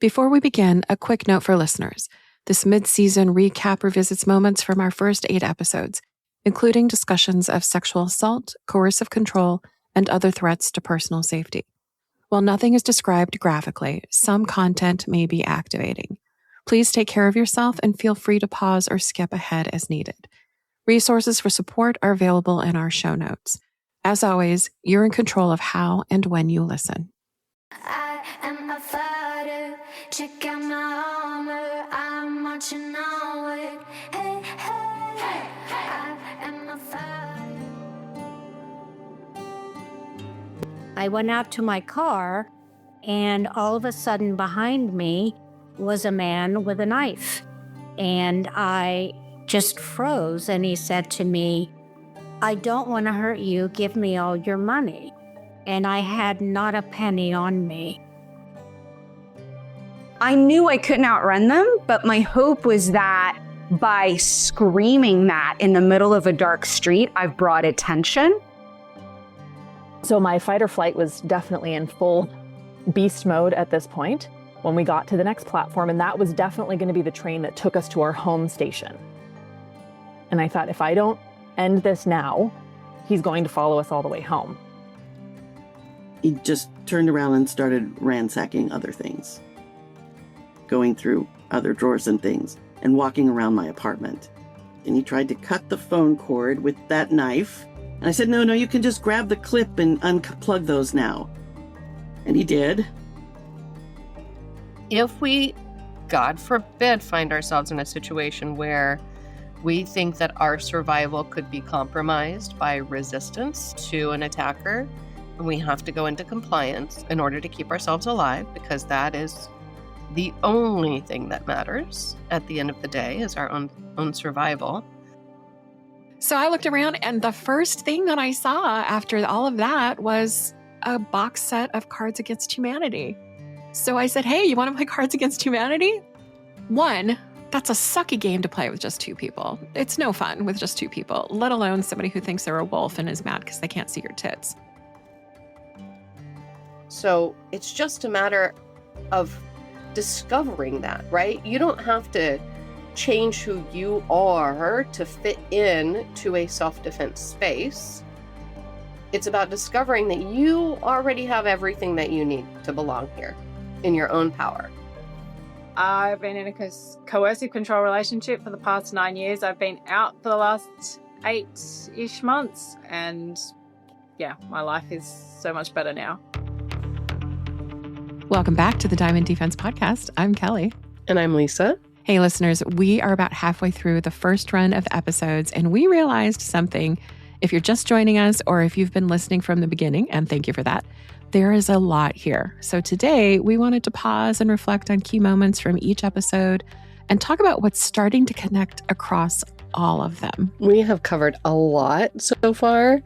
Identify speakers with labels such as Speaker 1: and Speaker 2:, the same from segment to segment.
Speaker 1: Before we begin, a quick note for listeners. This mid-season recap revisits moments from our first 8 episodes, including discussions of sexual assault, coercive control, and other threats to personal safety. While nothing is described graphically, some content may be activating. Please take care of yourself and feel free to pause or skip ahead as needed. Resources for support are available in our show notes. As always, you're in control of how and when you listen.
Speaker 2: I am a fighter, check out my armor, I'm marching onward. Hey, hey, hey, hey. I am a fighter.
Speaker 3: I went out to my car, and all of a sudden behind me was a man with a knife. And I just froze, and he said to me, "I don't want to hurt you, give me all your money." And I had not a penny on me.
Speaker 4: I knew I couldn't outrun them, but my hope was that by screaming that in the middle of a dark street, I've brought attention.
Speaker 5: So my fight or flight was definitely in full beast mode at this point when we got to the next platform, and that was definitely going to be the train that took us to our home station. And I thought, if I don't end this now, he's going to follow us all the way home.
Speaker 6: He just turned around and started ransacking other things, going through other drawers and things, and walking around my apartment. And he tried to cut the phone cord with that knife. And I said, no, you can just grab the clip and unplug those now. And he did.
Speaker 7: If we, God forbid, find ourselves in a situation where we think that our survival could be compromised by resistance to an attacker, and we have to go into compliance in order to keep ourselves alive, because that is the only thing that matters at the end of the day, is our own survival.
Speaker 1: So I looked around, and the first thing that I saw after all of that was a box set of Cards Against Humanity. So I said, hey, you want to play Cards Against Humanity? One, that's a sucky game to play with just 2 people. It's no fun with just 2 people, let alone somebody who thinks they're a wolf and is mad because they can't see your tits.
Speaker 7: So it's just a matter of discovering that, right? You don't have to change who you are to fit in to a self-defense space. It's about discovering that you already have everything that you need to belong here in your own power.
Speaker 8: I've been in a coercive control relationship for the past 9 years. I've been out for the last 8-ish months, and yeah, my life is so much better now.
Speaker 1: Welcome back to the Diamond Defense Podcast. I'm Kelly.
Speaker 7: And I'm Lisa.
Speaker 1: Hey, listeners, we are about halfway through the first run of episodes, and we realized something. If you're just joining us, or if you've been listening from the beginning, and thank you for that, there is a lot here. So today, we wanted to pause and reflect on key moments from each episode and talk about what's starting to connect across all of them.
Speaker 7: We have covered a lot so far,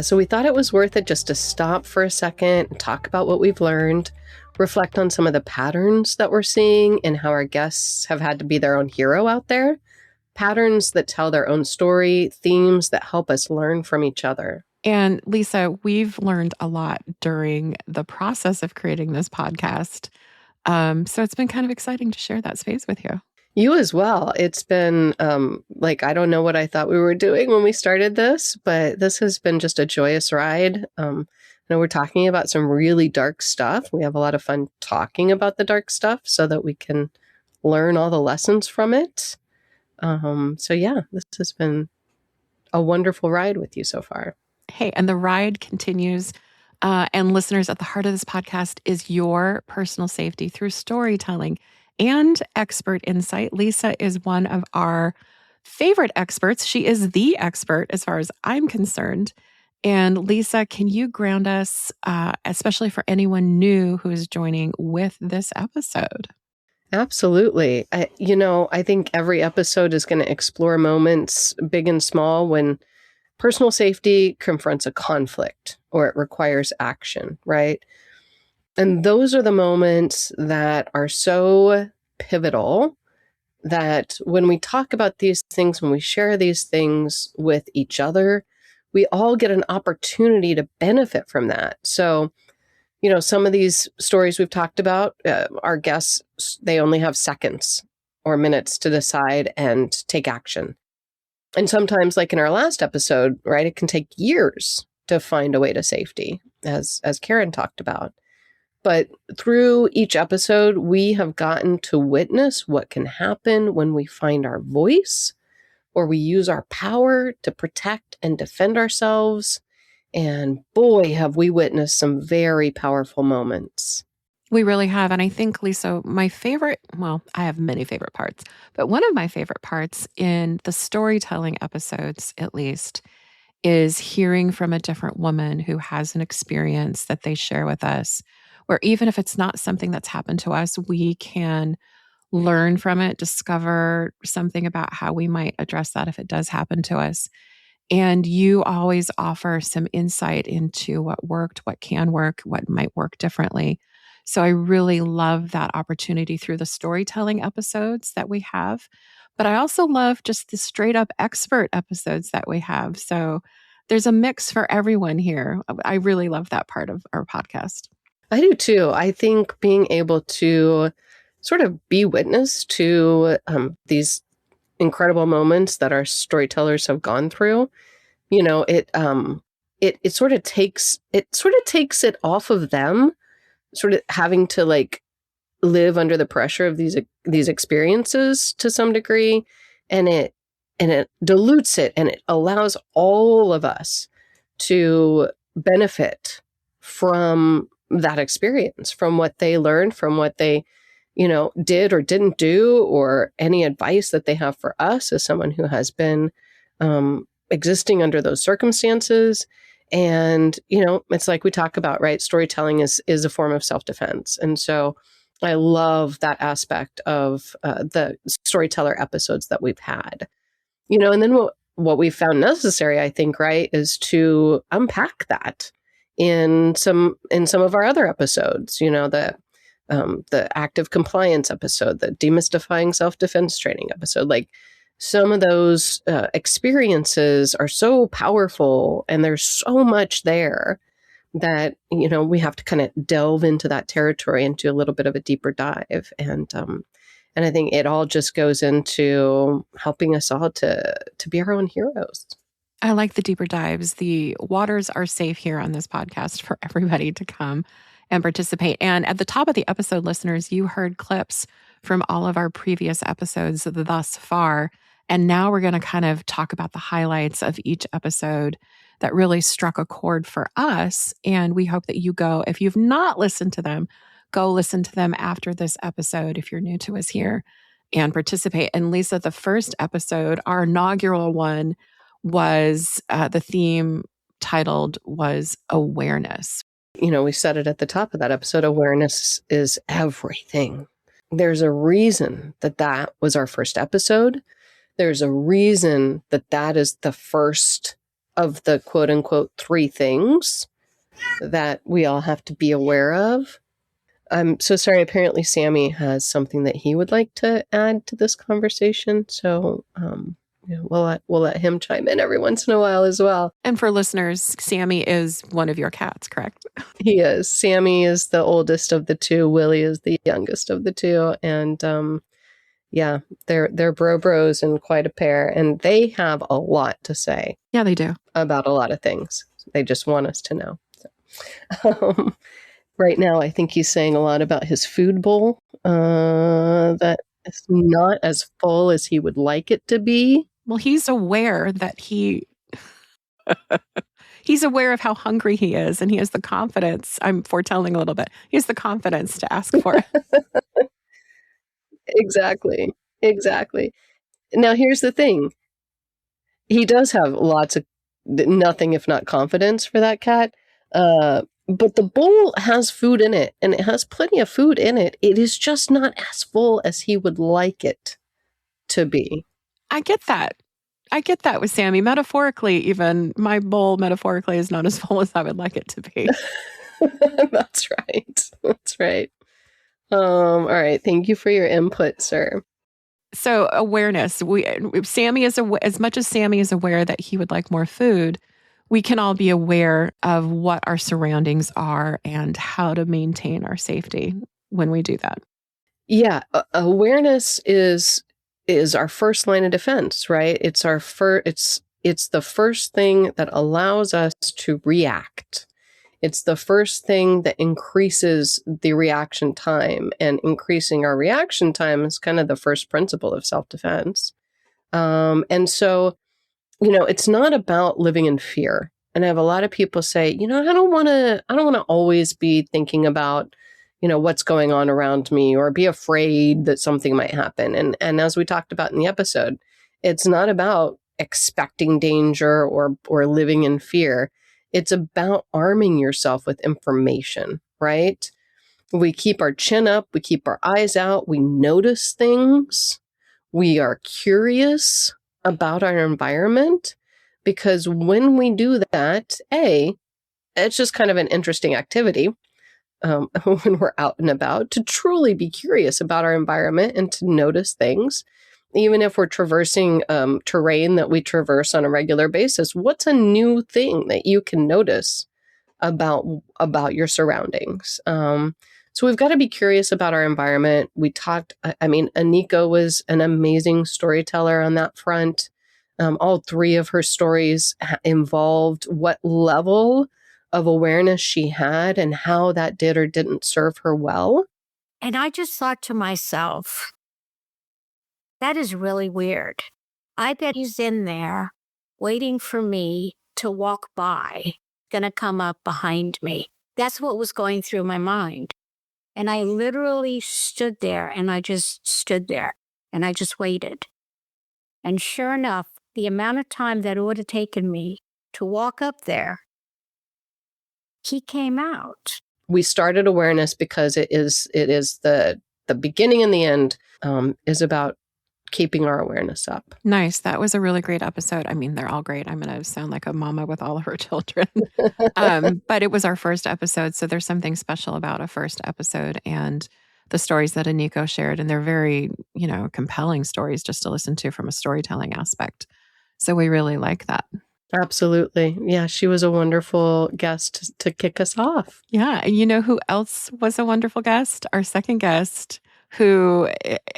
Speaker 7: so we thought it was worth it just to stop for a second and talk about what we've learned, reflect on some of the patterns that we're seeing and how our guests have had to be their own hero out there, patterns that tell their own story, themes that help us learn from each other.
Speaker 1: And Lisa, we've learned a lot during the process of creating this podcast. So it's been kind of exciting to share that space with you.
Speaker 7: You as well. It's been I don't know what I thought we were doing when we started this, but this has been just a joyous ride. I know we're talking about some really dark stuff. We have a lot of fun talking about the dark stuff so that we can learn all the lessons from it. So yeah, this has been a wonderful ride with you so far.
Speaker 1: Hey, and the ride continues. And listeners, at the heart of this podcast is your personal safety through storytelling and expert insight. Lisa is one of our favorite experts. She is the expert as far as I'm concerned. And Lisa, can you ground us, especially for anyone new who is joining with this episode?
Speaker 7: Absolutely. I think every episode is going to explore moments, big and small, when personal safety confronts a conflict or it requires action, right? And those are the moments that are so pivotal that when we talk about these things, when we share these things with each other, we all get an opportunity to benefit from that. So, some of these stories we've talked about, our guests, they only have seconds or minutes to decide and take action. And sometimes, like in our last episode, right, it can take years to find a way to safety, as Karin talked about. But through each episode, we have gotten to witness what can happen when we find our voice or we use our power to protect and defend ourselves. And boy, have we witnessed some very powerful moments.
Speaker 1: We really have. And I think, Lisa, my favorite, well, I have many favorite parts, but one of my favorite parts in the storytelling episodes, at least, is hearing from a different woman who has an experience that they share with us, where even if it's not something that's happened to us, we can learn from it, discover something about how we might address that if it does happen to us. And you always offer some insight into what worked, what can work, what might work differently. So I really love that opportunity through the storytelling episodes that we have. But I also love just the straight up expert episodes that we have. So there's a mix for everyone here. I really love that part of our podcast.
Speaker 7: I do too. I think being able to sort of be witness to these incredible moments that our storytellers have gone through, it sort of takes it off of them, sort of having to like live under the pressure of these experiences to some degree, and it dilutes it, and it allows all of us to benefit from that experience, from what they learned, from what they did or didn't do, or any advice that they have for us as someone who has been existing under those circumstances. And, it's like we talk about, right? Storytelling is a form of self-defense. And so I love that aspect of the storyteller episodes that we've had, and then what we found necessary, I think, right, is to unpack that in some of our other episodes, the active compliance episode, the demystifying self-defense training episode. Like, some of those experiences are so powerful, and there's so much there that, we have to kind of delve into that territory and do a little bit of a deeper dive. And I think it all just goes into helping us all to be our own heroes.
Speaker 1: I like the deeper dives. The waters are safe here on this podcast for everybody to come and participate. And at the top of the episode, listeners, you heard clips from all of our previous episodes thus far. And now we're going to kind of talk about the highlights of each episode that really struck a chord for us. And we hope that you go, if you've not listened to them, go listen to them after this episode if you're new to us here, and participate. And Lisa, the first episode, our inaugural one, was the theme titled was awareness.
Speaker 7: We said it at the top of that episode, awareness is everything. There's a reason that was our first episode. There's a reason that is the first of the quote unquote 3 things that we all have to be aware of. I'm so sorry. Apparently Sammy has something that he would like to add to this conversation. So we'll let him chime in every once in a while as well.
Speaker 1: And for listeners, Sammy is one of your cats, correct?
Speaker 7: He is. Sammy is the oldest of the 2. Willie is the youngest of the 2. And they're bros and quite a pair. And they have a lot to say.
Speaker 1: Yeah, they do.
Speaker 7: About a lot of things. They just want us to know. So, right now, I think he's saying a lot about his food bowl that is not as full as he would like it to be.
Speaker 1: Well, he's aware that he's aware of how hungry he is, and he has the confidence. I'm foretelling a little bit. He has the confidence to ask for it.
Speaker 7: Exactly. Now, here's the thing. He does have lots of nothing if not confidence for that cat. But the bowl has food in it, and it has plenty of food in it. It is just not as full as he would like it to be.
Speaker 1: I get that. With Sammy. Metaphorically, even my bowl metaphorically is not as full as I would like it to be.
Speaker 7: That's right. All right. Thank you for your input, sir.
Speaker 1: So awareness. Sammy is as much as Sammy is aware that he would like more food, we can all be aware of what our surroundings are and how to maintain our safety when we do that.
Speaker 7: Yeah, awareness is our first line of defense, right? It's our it's the first thing that allows us to react. It's the first thing that increases the reaction time, and increasing our reaction time is kind of the first principle of self-defense. And so, it's not about living in fear. And I have a lot of people say, I don't want to always be thinking about, what's going on around me, or be afraid that something might happen. And as we talked about in the episode, it's not about expecting danger or living in fear. It's about arming yourself with information, right? We keep our chin up, we keep our eyes out, we notice things, we are curious about our environment, because when we do that, it's just kind of an interesting activity when we're out and about, to truly be curious about our environment and to notice things. Even if we're traversing terrain that we traverse on a regular basis, what's a new thing that you can notice about your surroundings? So we've got to be curious about our environment. We talked, Aniko was an amazing storyteller on that front. All three of her stories involved what level of awareness she had and how that did or didn't serve her well.
Speaker 3: And I just thought to myself, that is really weird. I bet he's in there waiting for me to walk by, gonna come up behind me. That's what was going through my mind. And I literally stood there, and I just stood there, and I just waited. And sure enough, the amount of time that it would have taken me to walk up there, he came out.
Speaker 7: We started awareness because it is the beginning and the end is about keeping our awareness up.
Speaker 1: Nice. That was a really great episode. I mean, they're all great. I'm going to sound like a mama with all of her children. But it was our first episode, so there's something special about a first episode and the stories that Aniko shared. And they're very, compelling stories just to listen to from a storytelling aspect. So we really like that.
Speaker 7: Absolutely. Yeah, she was a wonderful guest to kick us off.
Speaker 1: Yeah. And you know who else was a wonderful guest? Our second guest, who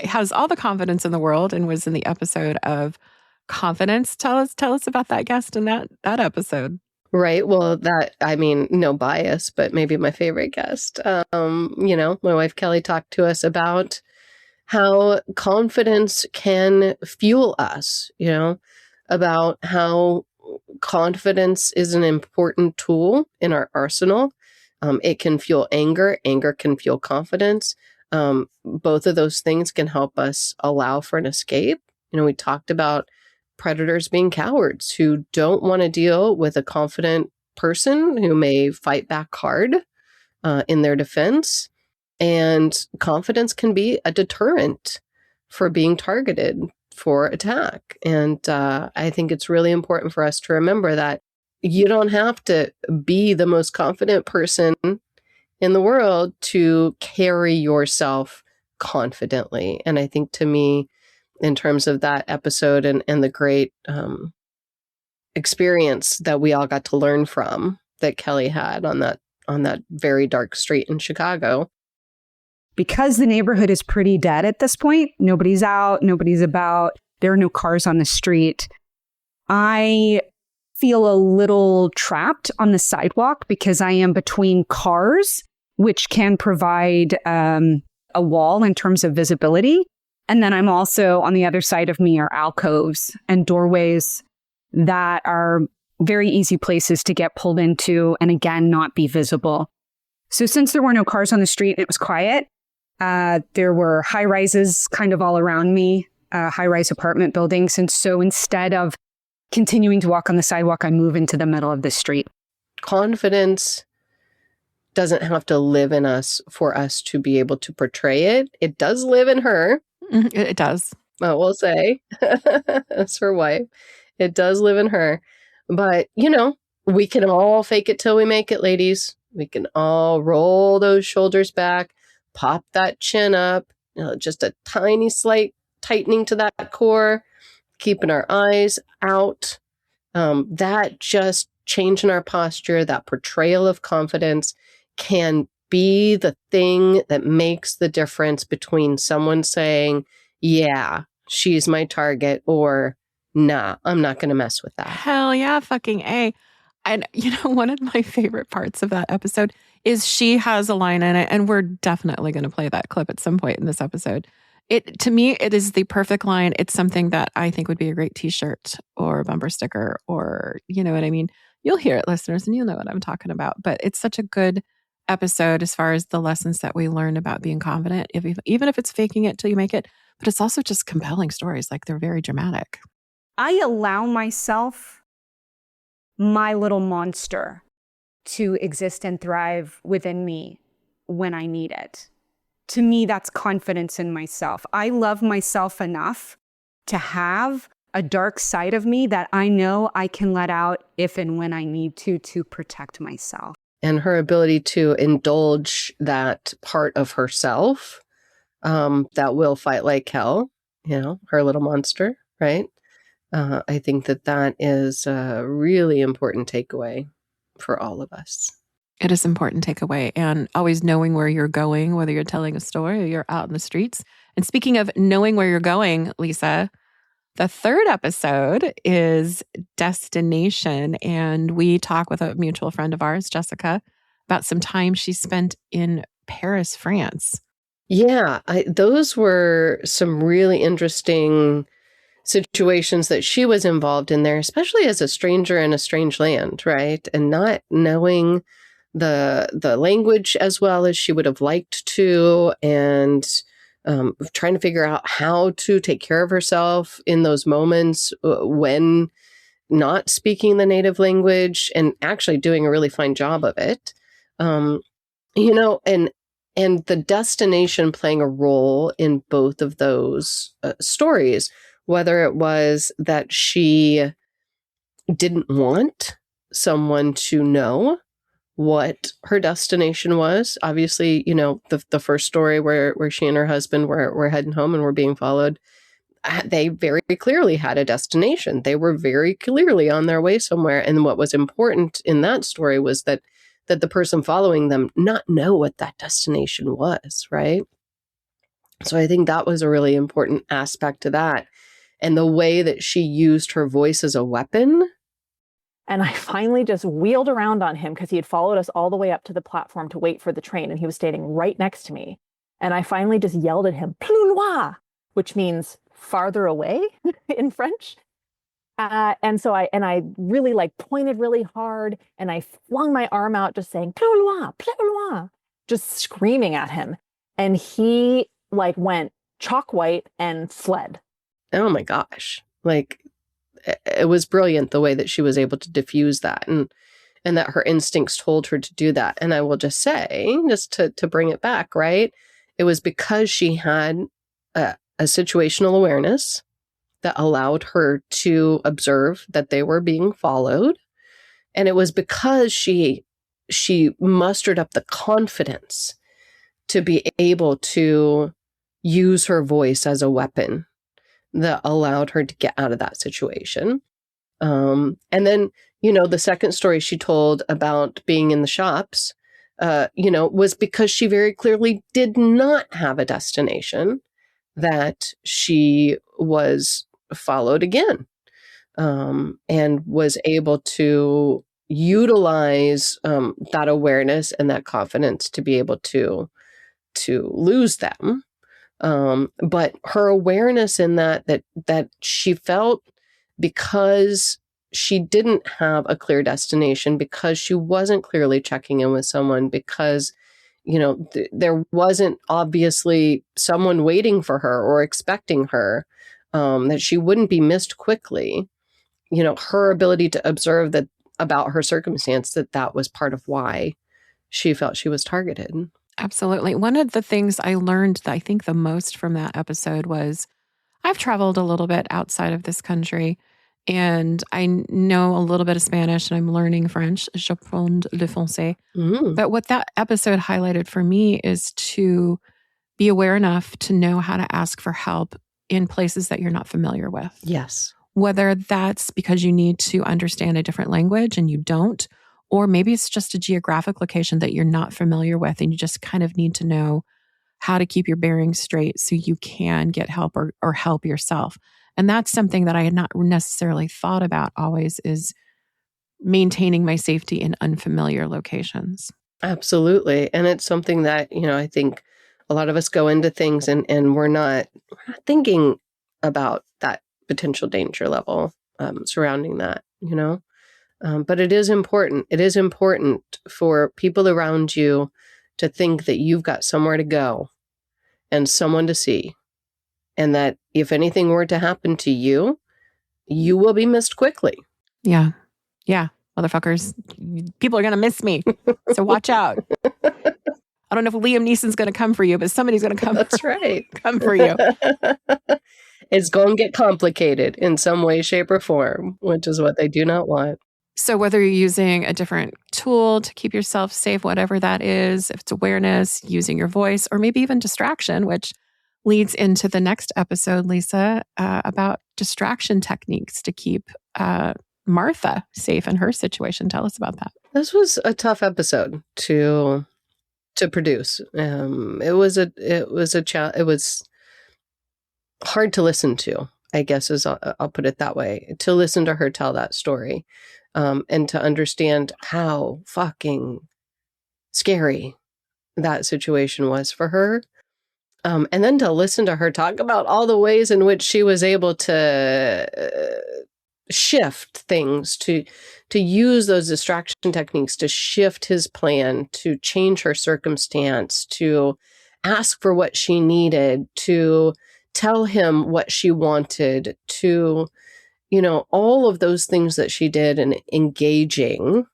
Speaker 1: has all the confidence in the world and was in the episode of confidence. Tell us about that guest in that episode.
Speaker 7: Right. Well, no bias, but maybe my favorite guest. My wife Kelly talked to us about how confidence can fuel us, about how confidence is an important tool in our arsenal. It can fuel anger. Anger can fuel confidence. Both of those things can help us allow for an escape. We talked about predators being cowards who don't want to deal with a confident person who may fight back hard in their defense. And confidence can be a deterrent for being targeted for attack. And I think it's really important for us to remember that you don't have to be the most confident person in the world to carry yourself confidently. And I think, to me, in terms of that episode and the great experience that we all got to learn from, that Kelly had on that very dark street in Chicago.
Speaker 4: Because the neighborhood is pretty dead at this point, nobody's out, nobody's about, there are no cars on the street. I feel a little trapped on the sidewalk because I am between cars, which can provide a wall in terms of visibility. And then I'm also, on the other side of me are alcoves and doorways that are very easy places to get pulled into and, again, not be visible. So since there were no cars on the street and it was quiet, there were high rises kind of all around me, high-rise apartment buildings. And so instead of continuing to walk on the sidewalk, I move into the middle of the street.
Speaker 7: Confidence doesn't have to live in us for us to be able to portray it. It does live in her.
Speaker 1: It does.
Speaker 7: Well, we'll say. That's her wife. It does live in her. But, we can all fake it till we make it, ladies. We can all roll those shoulders back, pop that chin up, just a tiny slight tightening to that core, keeping our eyes out. That just change in our posture, that portrayal of confidence can be the thing that makes the difference between someone saying, yeah, she's my target, or nah, I'm not going to mess with that.
Speaker 1: Hell yeah, fucking A. And, one of my favorite parts of that episode is she has a line in it, and we're definitely going to play that clip at some point in this episode. To me, it is the perfect line. It's something that I think would be a great t-shirt or a bumper sticker, or, you know what I mean? You'll hear it, listeners, and you'll know what I'm talking about. But it's such a good episode as far as the lessons that we learn about being confident, even if it's faking it till you make it. But it's also just compelling stories. Like, they're very dramatic.
Speaker 4: I allow myself, my little monster, to exist and thrive within me when I need it. To me, that's confidence in myself. I love myself enough to have a dark side of me that I know I can let out if and when I need to protect myself.
Speaker 7: And her ability to indulge that part of herself that will fight like hell, her little monster, right? I think that is a really important takeaway for all of us.
Speaker 1: It is important takeaway, and always knowing where you're going, whether you're telling a story or you're out in the streets. And speaking of knowing where you're going, Lisa, the third episode is Destination, and we talk with a mutual friend of ours, Jessica, about some time she spent in Paris, France.
Speaker 7: Yeah, those were some really interesting situations that she was involved in there, especially as a stranger in a strange land, right? And not knowing the language as well as she would have liked to, and trying to figure out how to take care of herself in those moments when not speaking the native language, and actually doing a really fine job of it. And the destination playing a role in both of those stories, whether it was that she didn't want someone to know what her destination was. Obviously, the first story where she and her husband were heading home and were being followed, they very clearly had a destination. They were very clearly on their way somewhere. And what was important in that story was that the person following them not know what that destination was, right? So I think that was a really important aspect to that. And the way that she used her voice as a weapon.
Speaker 5: And I finally just wheeled around on him because he had followed us all the way up to the platform to wait for the train, and he was standing right next to me. And I finally just yelled at him, "Plus loin," which means farther away in French. And I really pointed really hard, and I flung my arm out just saying, plus loin, just screaming at him. And he went chalk white and fled.
Speaker 7: Oh my gosh. It was brilliant the way that she was able to diffuse that, and that her instincts told her to do that. And I will just say, just to bring it back, right? It was because she had a situational awareness that allowed her to observe that they were being followed. And it was because she mustered up the confidence to be able to use her voice as a weapon that allowed her to get out of that situation. And then, the second story she told about being in the shops, was because she very clearly did not have a destination, that she was followed again, and was able to utilize that awareness and that confidence to be able to lose them. But her awareness in that she felt, because she didn't have a clear destination, because she wasn't clearly checking in with someone, because, there wasn't obviously someone waiting for her or expecting her, that she wouldn't be missed quickly. Her ability to observe that about her circumstance, that was part of why she felt she was targeted.
Speaker 1: Absolutely. One of the things I learned that I think the most from that episode was I've traveled a little bit outside of this country, and I know a little bit of Spanish, and I'm learning French. Je parle le français.
Speaker 7: Mm.
Speaker 1: But what that episode highlighted for me is to be aware enough to know how to ask for help in places that you're not familiar with.
Speaker 7: Yes.
Speaker 1: whether that's because you need to understand a different language and you don't, or maybe it's just a geographic location that you're not familiar with and you just kind of need to know how to keep your bearings straight so you can get help or help yourself. And that's something that I had not necessarily thought about always, is maintaining my safety in unfamiliar locations.
Speaker 7: Absolutely. And it's something that, I think a lot of us go into things and we're not thinking about that potential danger level surrounding that, but it is important. It is important for people around you to think that you've got somewhere to go and someone to see. And that if anything were to happen to you, you will be missed quickly.
Speaker 1: Yeah. Yeah. Motherfuckers, people are going to miss me. So watch out. I don't know if Liam Neeson's going to come for you, but somebody's going to come.
Speaker 7: That's right.
Speaker 1: Come for you.
Speaker 7: It's going to get complicated in some way, shape, or form, which is what they do not want.
Speaker 1: So whether you're using a different tool to keep yourself safe, whatever that is, if it's awareness, using your voice, or maybe even distraction, which leads into the next episode, Lisa, about distraction techniques to keep Martha safe in her situation. Tell us about that.
Speaker 7: This was a tough episode to produce. It was hard to listen to, I guess, I'll put it that way, to listen to her tell that story, and to understand how fucking scary that situation was for her. And then to listen to her talk about all the ways in which she was able to shift things, to use those distraction techniques to shift his plan, to change her circumstance, to ask for what she needed, to tell him what she wanted, to, all of those things that she did, and engaging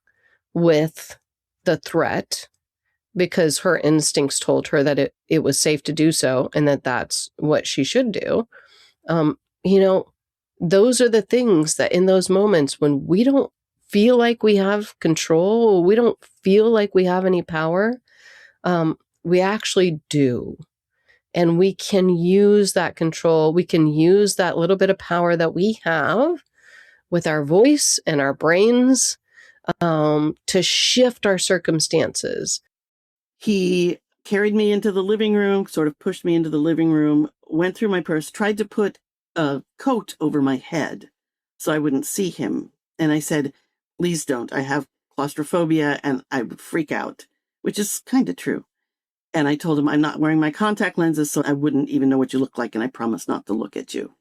Speaker 7: with the threat because her instincts told her that it was safe to do so and that that's what she should do. Those are the things that in those moments when we don't feel like we have control, we don't feel like we have any power, we actually do. And we can use that control. We can use that little bit of power that we have with our voice and our brains to shift our circumstances.
Speaker 6: He carried me into the living room, sort of pushed me into the living room, went through my purse, tried to put a coat over my head so I wouldn't see him. And I said, please don't. I have claustrophobia and I would freak out, which is kind of true. And I told him I'm not wearing my contact lenses, so I wouldn't even know what you look like, and I promise not to look at you.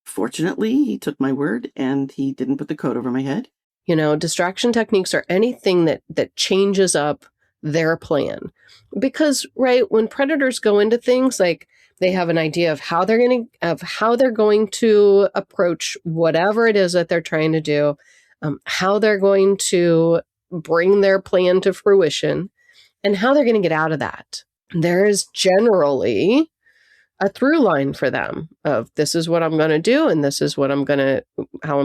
Speaker 6: Fortunately, he took my word and he didn't put the coat over my head.
Speaker 7: Distraction techniques are anything that changes up their plan. Because, right, when predators go into things, like they have an idea of how they're going to approach whatever it is that they're trying to do, how they're going to bring their plan to fruition, and how they're going to get out of that. There is generally a through line for them of this is what I'm going to do and this is what how I'm going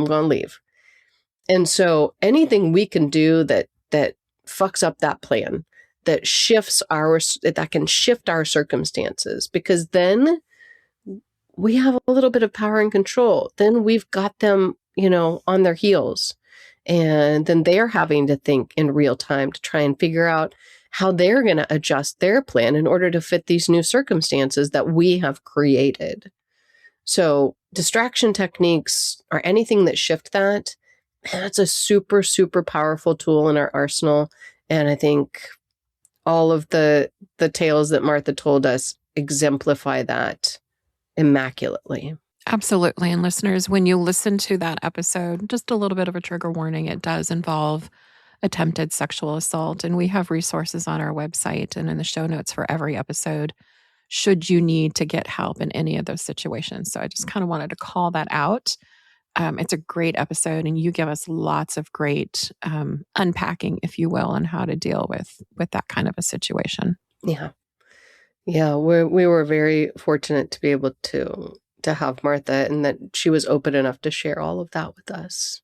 Speaker 7: to leave. And so anything we can do that fucks up that plan, that can shift our circumstances, because then we have a little bit of power and control. Then we've got them, on their heels. And then they're having to think in real time to try and figure out how they're going to adjust their plan in order to fit these new circumstances that we have created. So distraction techniques are anything that shift that. That's a super, super powerful tool in our arsenal. And I think all of the tales that Martha told us exemplify that immaculately.
Speaker 1: Absolutely. And listeners, when you listen to that episode, just a little bit of a trigger warning, it does involve attempted sexual assault. And we have resources on our website and in the show notes for every episode, should you need to get help in any of those situations. So I just kind of wanted to call that out. It's a great episode, and you give us lots of great unpacking, if you will, on how to deal with that kind of a situation.
Speaker 7: Yeah. Yeah. We were very fortunate to be able to have Martha, and that she was open enough to share all of that with us.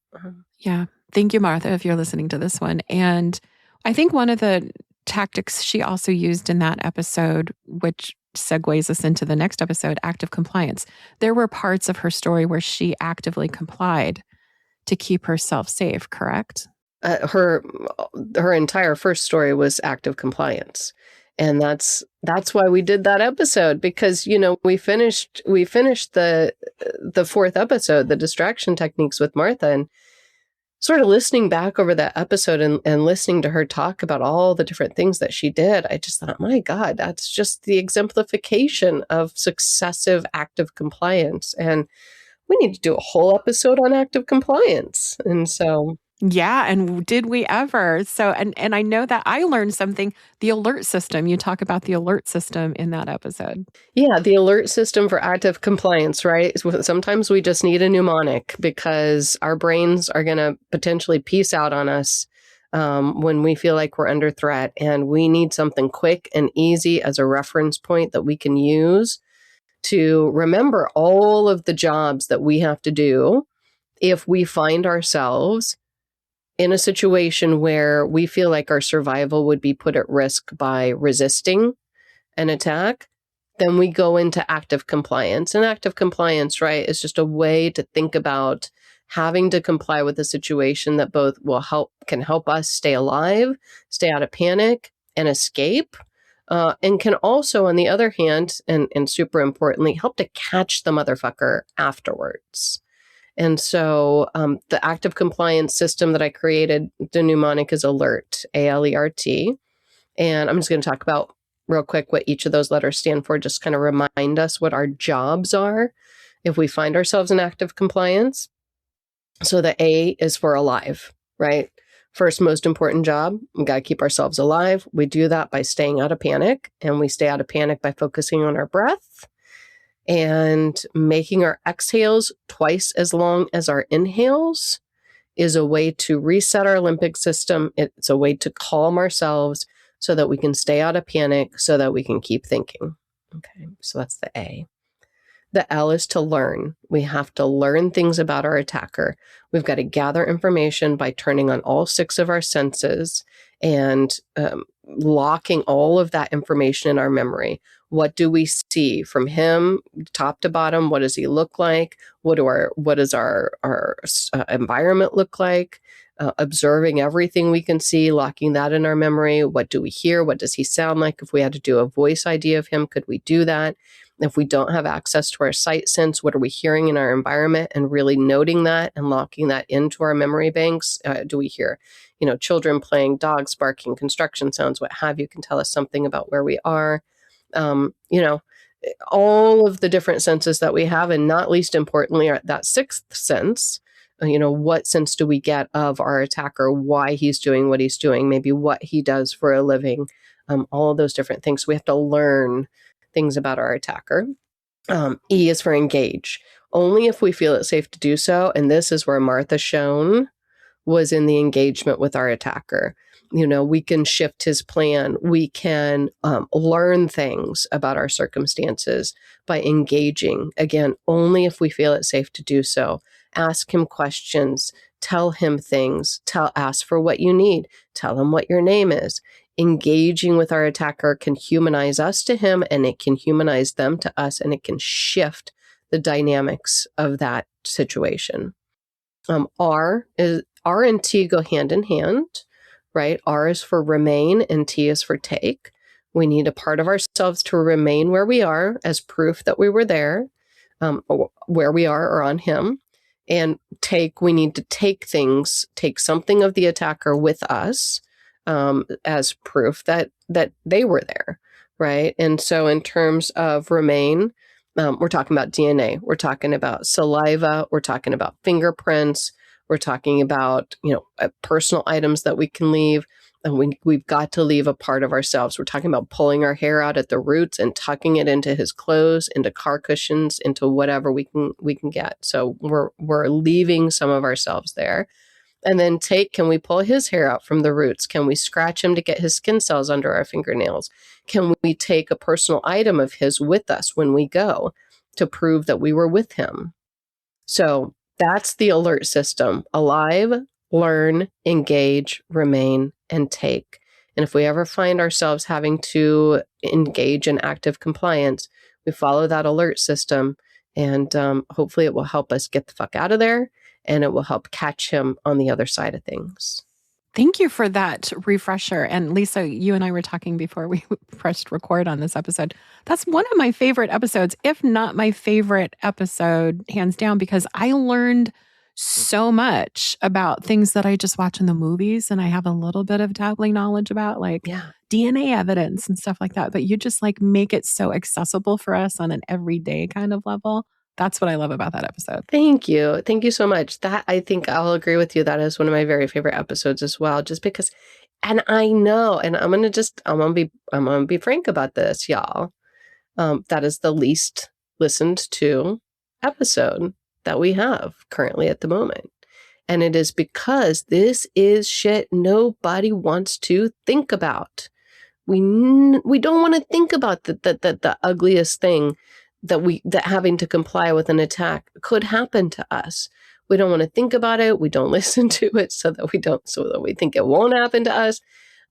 Speaker 1: Yeah. Thank you, Martha, if you're listening to this one. And I think one of the tactics she also used in that episode, which segues us into the next episode, active compliance. There were parts of her story where she actively complied to keep herself safe, correct?
Speaker 7: Her entire first story was active compliance. And that's why we did that episode, because, we finished the fourth episode, the distraction techniques with Martha, and sort of listening back over that episode and listening to her talk about all the different things that she did, I just thought, my God, that's just the exemplification of successive active compliance. And we need to do a whole episode on active compliance. And so...
Speaker 1: Yeah. And did we ever? So, and I know that I learned something, the alert system. You talk about the alert system in that episode.
Speaker 7: Yeah, the alert system for active compliance, right? Sometimes we just need a mnemonic because our brains are going to potentially peace out on us when we feel like we're under threat. And we need something quick and easy as a reference point that we can use to remember all of the jobs that we have to do if we find ourselves in a situation where we feel like our survival would be put at risk by resisting an attack. Then we go into active compliance. And active compliance, right, is just a way to think about having to comply with a situation that both can help us stay alive, stay out of panic, and escape. And can also, on the other hand, and super importantly, help to catch the motherfucker afterwards. And so the active compliance system that I created, the mnemonic is ALERT, ALERT. And I'm just going to talk about real quick what each of those letters stand for, just kind of remind us what our jobs are if we find ourselves in active compliance. So the A is for alive, right? First most important job, we got to keep ourselves alive. We do that by staying out of panic, and we stay out of panic by focusing on our breath and making our exhales twice as long as our inhales is a way to reset our limbic system. It's a way to calm ourselves so that we can stay out of panic, so that we can keep thinking. Okay, so that's the A. The L is to learn. We have to learn things about our attacker. We've got to gather information by turning on all 6 of our senses and locking all of that information in our memory. What do we see from him, top to bottom? What does he look like? What does our environment look like? Observing everything we can see, locking that in our memory. What do we hear? What does he sound like? If we had to do a voice ID of him, could we do that? If we don't have access to our sight sense, what are we hearing in our environment, and really noting that and locking that into our memory banks? Do we hear, children playing, dogs barking, construction sounds, what have you, can tell us something about where we are. All of the different senses that we have, and not least importantly, that 6th sense. What sense do we get of our attacker, why he's doing what he's doing, maybe what he does for a living, all of those different things. So we have to learn things about our attacker. E is for engage. Only if we feel it safe to do so. And this is where Martha shone, was in the engagement with our attacker. We can shift his plan. We can learn things about our circumstances by engaging. Again, only if we feel it safe to do so. Ask him questions. Tell him things. Ask for what you need. Tell him what your name is. Engaging with our attacker can humanize us to him, and it can humanize them to us, and it can shift the dynamics of that situation. R and T go hand in hand, right? R is for remain and T is for take. We need a part of ourselves to remain where we are as proof that we were there, where we are or on him. And take, we need to take something of the attacker with us as proof that they were there, right? And so in terms of remain, we're talking about DNA, we're talking about saliva, we're talking about fingerprints, we're talking about, personal items that we can leave, and we've got to leave a part of ourselves. We're talking about pulling our hair out at the roots and tucking it into his clothes, into car cushions, into whatever we can get. So we're leaving some of ourselves there. And then can we pull his hair out from the roots? Can we scratch him to get his skin cells under our fingernails? Can we take a personal item of his with us when we go to prove that we were with him? So that's the alert system. Alive, learn, engage, remain, and take. And if we ever find ourselves having to engage in active compliance, we follow that alert system, and hopefully it will help us get the fuck out of there, and it will help catch him on the other side of things.
Speaker 1: Thank you for that refresher. And Lisa, you and I were talking before we pressed record on this episode. That's one of my favorite episodes, if not my favorite episode, hands down, because I learned so much about things that I just watch in the movies and I have a little bit of dabbling knowledge about, like DNA evidence and stuff like that. But you just like make it so accessible for us on an everyday kind of level. That's what I love about that episode.
Speaker 7: Thank you. Thank you so much. That, I think I'll agree with you. That is one of my very favorite episodes as well, just because, and I know, and I'm going to be frank about this, y'all. That is the least listened to episode that we have currently at the moment. And it is because this is shit nobody wants to think about. We don't want to think about the ugliest thing that having to comply with an attack could happen to us. We don't want to think about it. We don't listen to it so that we think it won't happen to us.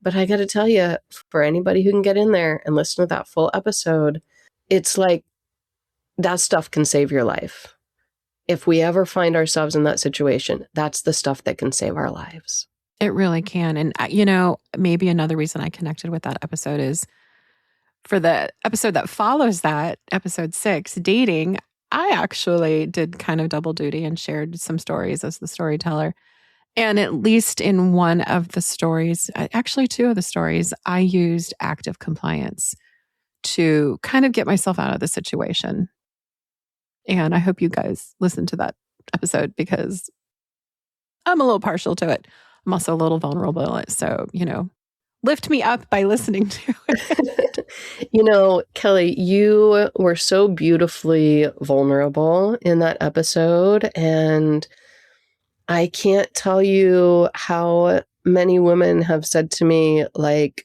Speaker 7: But I got to tell you, for anybody who can get in there and listen to that full episode, it's like that stuff can save your life. If we ever find ourselves in that situation, that's the stuff that can save our lives.
Speaker 1: It really can. And, maybe another reason I connected with that episode is for the episode that follows that, episode 6, dating, I actually did kind of double duty and shared some stories as the storyteller. And at least in one of the stories, actually 2 of the stories, I used active compliance to kind of get myself out of the situation. And I hope you guys listen to that episode because I'm a little partial to it. I'm also a little vulnerable in it. So, lift me up by listening to it.
Speaker 7: Kelly, you were so beautifully vulnerable in that episode. And I can't tell you how many women have said to me, like,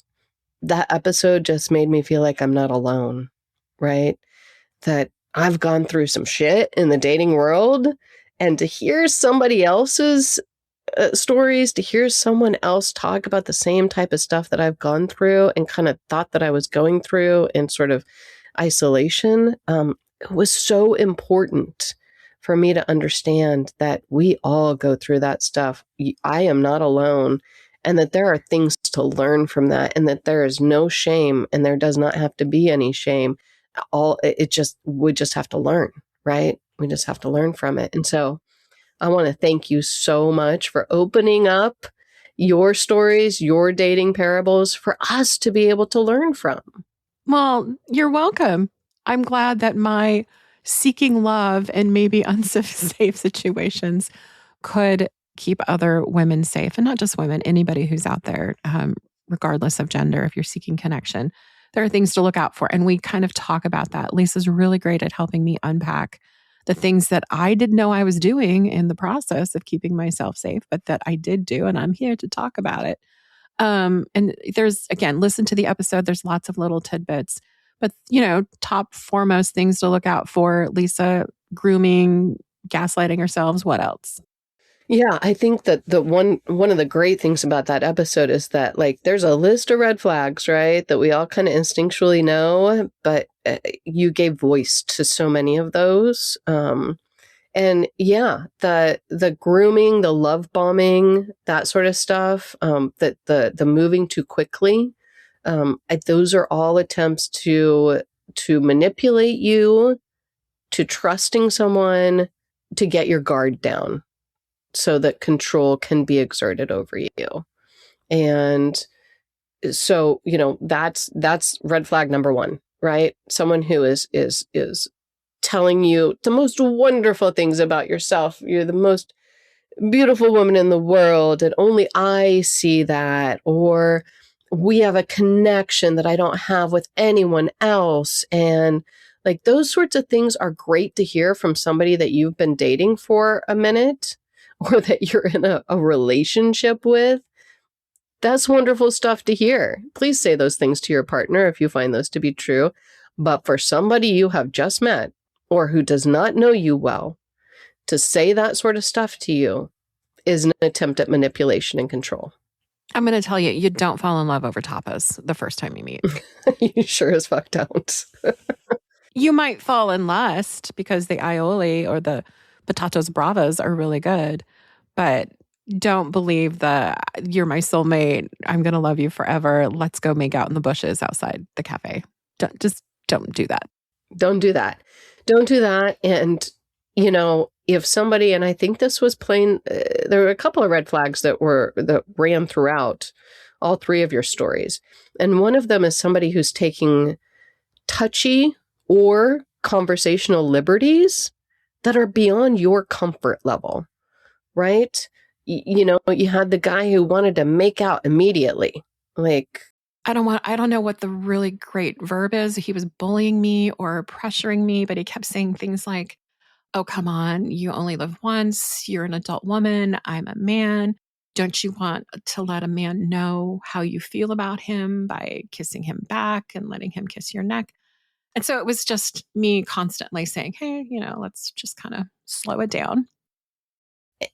Speaker 7: that episode just made me feel like I'm not alone, right? That I've gone through some shit in the dating world, and to hear somebody else's stories, to hear someone else talk about the same type of stuff that I've gone through and kind of thought that I was going through in sort of isolation, it was so important for me to understand that we all go through that stuff. I am not alone, and that there are things to learn from that, and that there is no shame, and there does not have to be any shame. We just have to learn, right? We just have to learn from it. And so I want to thank you so much for opening up your stories, your dating parables for us to be able to learn from.
Speaker 1: Well, you're welcome. I'm glad that my seeking love and maybe unsafe situations could keep other women safe, and not just women, anybody who's out there, regardless of gender, if you're seeking connection. There are things to look out for. And we kind of talk about that. Lisa's really great at helping me unpack the things that I didn't know I was doing in the process of keeping myself safe, but that I did do. And I'm here to talk about it. And there's, again, listen to the episode. There's lots of little tidbits. But, top foremost things to look out for, Lisa, grooming, gaslighting ourselves. What else?
Speaker 7: Yeah, I think that the one of the great things about that episode is that, like, there's a list of red flags, right, that we all kind of instinctually know, but you gave voice to so many of those. And yeah, the grooming, the love bombing, that sort of stuff, that the moving too quickly, those are all attempts to manipulate you, to trusting someone, to get your guard down, so that control can be exerted over you. And so, that's red flag number 1, right? Someone who is telling you the most wonderful things about yourself. You're the most beautiful woman in the world, and only I see that. Or we have a connection that I don't have with anyone else. And like, those sorts of things are great to hear from somebody that you've been dating for a minute, or that you're in a relationship with. That's wonderful stuff to hear. Please say those things to your partner if you find those to be true. But for somebody you have just met, or who does not know you well, to say that sort of stuff to you is an attempt at manipulation and control.
Speaker 1: I'm going to tell you, you don't fall in love over tapas the first time you meet.
Speaker 7: You sure as fuck don't.
Speaker 1: You might fall in lust because the aioli or the patatas bravas are really good, but don't believe you're my soulmate. I'm going to love you forever. Let's go make out in the bushes outside the cafe. Don't do that.
Speaker 7: Don't do that. Don't do that. And, if somebody, and I think this was plain, there were a couple of red flags that ran throughout all three of your stories. And one of them is somebody who's taking touchy or conversational liberties that are beyond your comfort level, right? You had the guy who wanted to make out immediately. Like,
Speaker 1: I don't know what the really great verb is. He was bullying me or pressuring me, but he kept saying things like, oh, come on, you only live once. You're an adult woman. I'm a man. Don't you want to let a man know how you feel about him by kissing him back and letting him kiss your neck? And so it was just me constantly saying, hey, let's just kind of slow it down.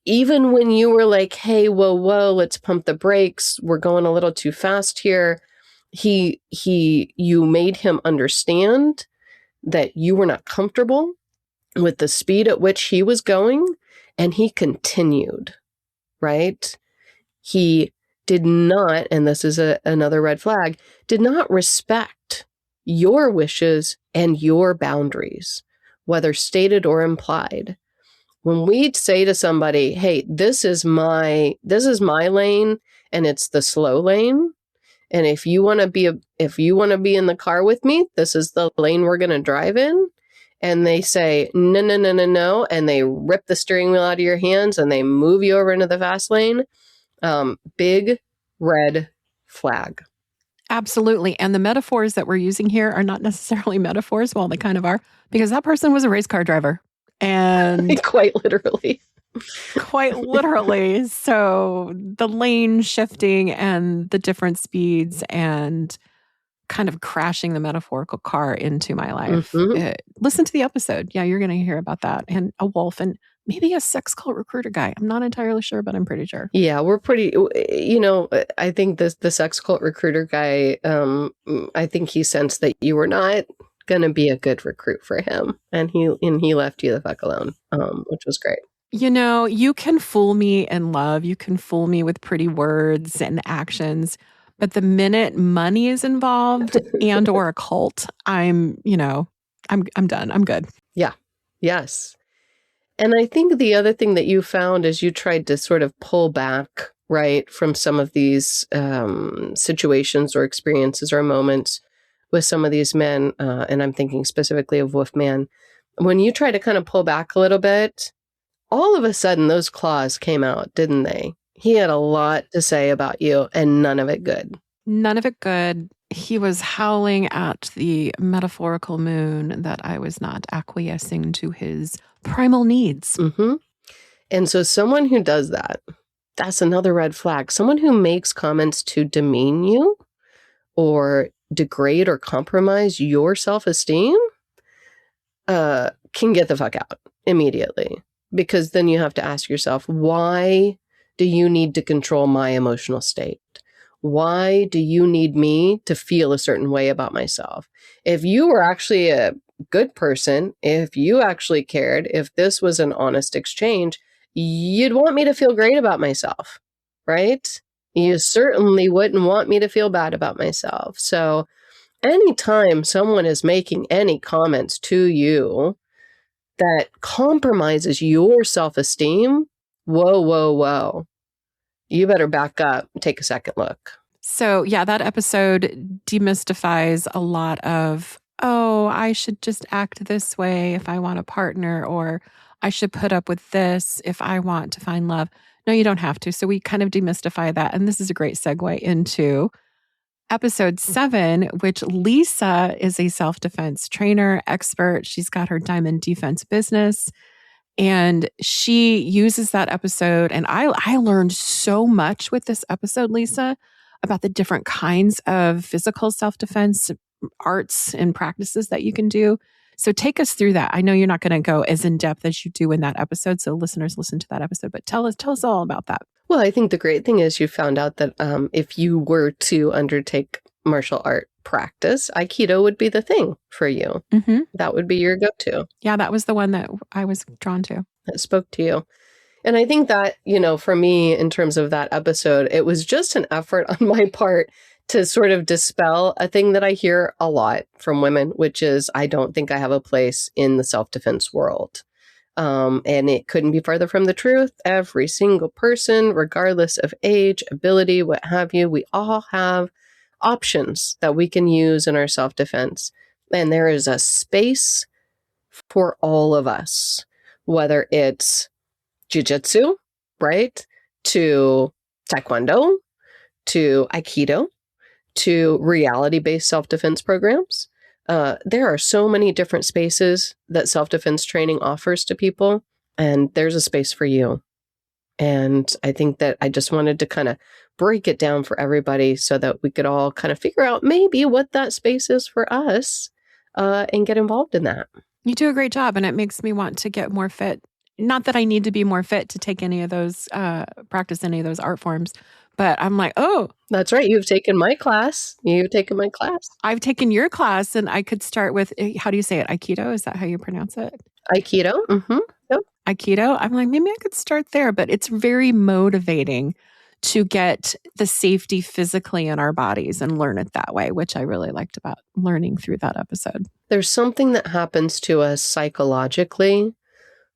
Speaker 7: Even when you were like, hey, whoa, let's pump the brakes. We're going a little too fast here. You made him understand that you were not comfortable with the speed at which he was going, and he continued, right? He did not, and this is another red flag, did not respect your wishes and your boundaries, whether stated or implied. When we say to somebody, hey, this is my lane and it's the slow lane, and if you want to be in the car with me, this is the lane we're going to drive in, and they say no, and they rip the steering wheel out of your hands and they move you over into the fast lane, big red flag.
Speaker 1: Absolutely. And the metaphors that we're using here are not necessarily metaphors. Well, they kind of are, because that person was a race car driver. And
Speaker 7: quite literally.
Speaker 1: Quite literally. So the lane shifting and the different speeds and kind of crashing the metaphorical car into my life.
Speaker 7: Mm-hmm.
Speaker 1: Listen to the episode. Yeah, you're going to hear about that. And a wolf and maybe a sex cult recruiter guy. I'm not entirely sure, but I'm pretty sure.
Speaker 7: Yeah, we're pretty, I think the sex cult recruiter guy, I think he sensed that you were not going to be a good recruit for him. And he left you the fuck alone, which was great.
Speaker 1: You can fool me in love. You can fool me with pretty words and actions. But the minute money is involved and or a cult, I'm done. I'm good.
Speaker 7: Yeah. Yes. And I think the other thing that you found is you tried to sort of pull back, right, from some of these situations or experiences or moments with some of these men. And I'm thinking specifically of Wolfman. When you try to kind of pull back a little bit, all of a sudden those claws came out, didn't they? He had a lot to say about you and none of it good.
Speaker 1: None of it good. He was howling at the metaphorical moon that I was not acquiescing to his primal needs.
Speaker 7: Mm-hmm. And so someone who does that, that's another red flag. Someone who makes comments to demean you or degrade or compromise your self-esteem can get the fuck out immediately. Because then you have to ask yourself, why do you need to control my emotional state? Why do you need me to feel a certain way about myself? If you were actually a good person, if you actually cared, if this was an honest exchange, you'd want me to feel great about myself, right? You certainly wouldn't want me to feel bad about myself. So anytime someone is making any comments to you that compromises your self-esteem, whoa. You better back up and take a second look.
Speaker 1: So yeah, that episode demystifies a lot of, oh, I should just act this way if I want a partner, or I should put up with this if I want to find love. No, you don't have to. So we kind of demystify that. And this is a great segue into episode 7, which Lisa is a self-defense trainer, expert. She's got her diamond defense business. And she uses that episode. And I learned so much with this episode, Lisa, about the different kinds of physical self-defense arts and practices that you can do. So take us through that. I know you're not going to go as in depth as you do in that episode. So listeners, listen to that episode, but tell us all about that.
Speaker 7: Well, I think the great thing is you found out that if you were to undertake martial art practice, Aikido would be the thing for you.
Speaker 1: Mm-hmm.
Speaker 7: That would be your go-to.
Speaker 1: Yeah, that was the one that I was drawn to.
Speaker 7: That spoke to you. And I think that, for me, in terms of that episode, it was just an effort on my part to sort of dispel a thing that I hear a lot from women, which is, I don't think I have a place in the self-defense world. And it couldn't be further from the truth. Every single person, regardless of age, ability, what have you, we all have options that we can use in our self-defense. And there is a space for all of us, whether it's jiu-jitsu, right, to taekwondo, to aikido, to reality-based self-defense programs. There are so many different spaces that self-defense training offers to people, and there's a space for you. And I think that I just wanted to kind of break it down for everybody so that we could all kind of figure out maybe what that space is for us and get involved in that.
Speaker 1: You do a great job, and it makes me want to get more fit. Not that I need to be more fit to take any of those, practice any of those art forms, but I'm like, oh.
Speaker 7: That's right. You've taken my class. You've taken my class.
Speaker 1: I've taken your class, and I could start with, how do you say it? Aikido? Is that how you pronounce it?
Speaker 7: Aikido. Mm-hmm. Yep.
Speaker 1: Aikido. I'm like, maybe I could start there, but it's very motivating to get the safety physically in our bodies and learn it that way, which I really liked about learning through that episode.
Speaker 7: There's something that happens to us psychologically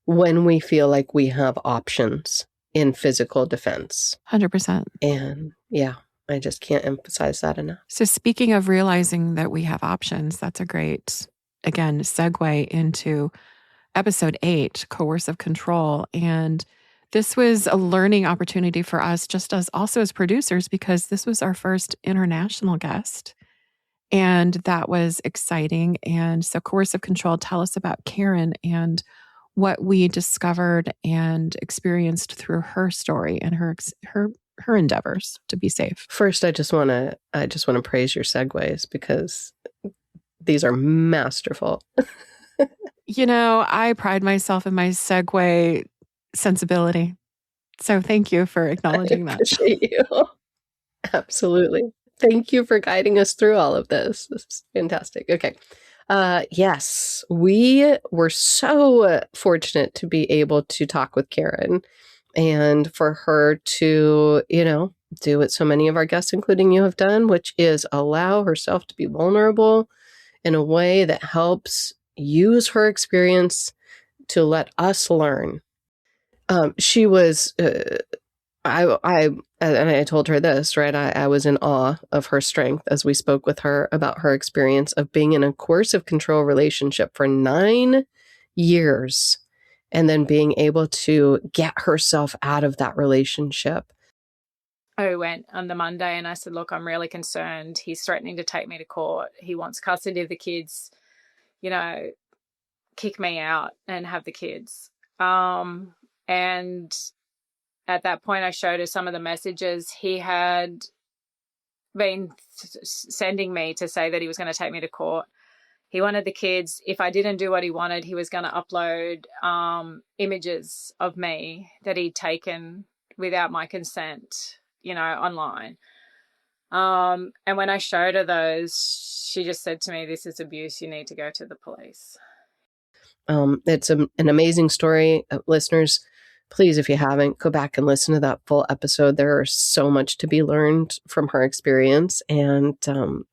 Speaker 7: when we feel like we have options in physical defense.
Speaker 1: 100%.
Speaker 7: And yeah, I just can't emphasize that enough.
Speaker 1: So speaking of realizing that we have options, that's a great, again, segue into episode 8, Coercive Control. And this was a learning opportunity for us, just as also as producers, because this was our first international guest. And that was exciting. And so Coercive Control, tell us about Karin and what we discovered and experienced through her story and her endeavors to be safe.
Speaker 7: First, I just want to praise your segues because these are masterful.
Speaker 1: I pride myself in my segue sensibility. So thank you for acknowledging that.
Speaker 7: I appreciate you. Absolutely. Thank you for guiding us through all of this. This is fantastic. Okay. Yes, we were so fortunate to be able to talk with Karin and for her to, do what so many of our guests, including you, have done, which is allow herself to be vulnerable in a way that helps use her experience to let us learn. She was, I told her this, right? I was in awe of her strength as we spoke with her about her experience of being in a coercive control relationship for 9 years and then being able to get herself out of that relationship.
Speaker 8: I went on the Monday and I said, look, I'm really concerned. He's threatening to take me to court. He wants custody of the kids, kick me out and have the kids. And at that point, I showed her some of the messages he had been sending me to say that he was going to take me to court. He wanted the kids. If I didn't do what he wanted, he was going to upload images of me that he'd taken without my consent, online. And when I showed her those, she just said to me, this is abuse. You need to go to the police.
Speaker 7: It's an amazing story. Listeners, please, if you haven't, go back and listen to that full episode. There is so much to be learned from her experience, and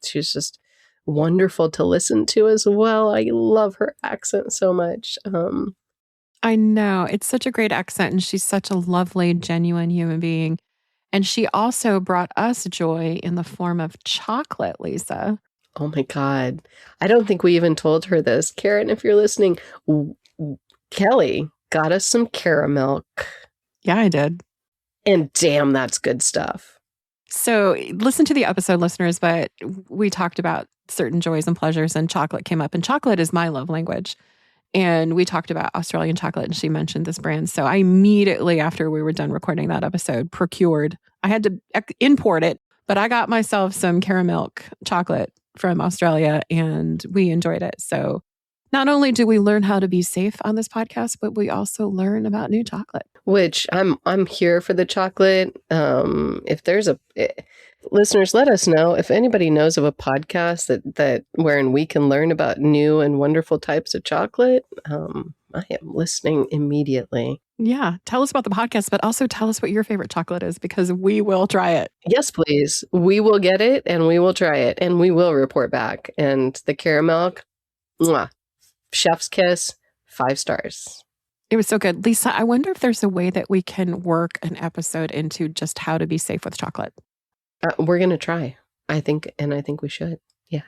Speaker 7: she's just wonderful to listen to as well. I love her accent so much.
Speaker 1: I know. It's such a great accent, and she's such a lovely, genuine human being. And she also brought us joy in the form of chocolate, Lisa.
Speaker 7: Oh my God. I don't think we even told her this. Karin, if you're listening, Kelly got us some caramel.
Speaker 1: Yeah, I did.
Speaker 7: And damn, that's good stuff.
Speaker 1: So listen to the episode, listeners, but we talked about certain joys and pleasures, and chocolate came up. And chocolate is my love language. And we talked about Australian chocolate, and she mentioned this brand. So I immediately, after we were done recording that episode, I had to import it, but I got myself some caramel chocolate from Australia, and we enjoyed it. So Not only do we learn how to be safe on this podcast, but we also learn about new chocolate.
Speaker 7: Which I'm here for the chocolate. If there's listeners, let us know if anybody knows of a podcast that wherein we can learn about new and wonderful types of chocolate. I am listening immediately.
Speaker 1: Yeah. Tell us about the podcast, but also tell us what your favorite chocolate is, because we will try it.
Speaker 7: Yes, please. We will get it and we will try it and we will report back. And the caramel, mwah, chef's kiss, 5 stars.
Speaker 1: It was so good. Lisa, I wonder if there's a way that we can work an episode into just how to be safe with chocolate.
Speaker 7: We're going to try, I think we should. Yeah.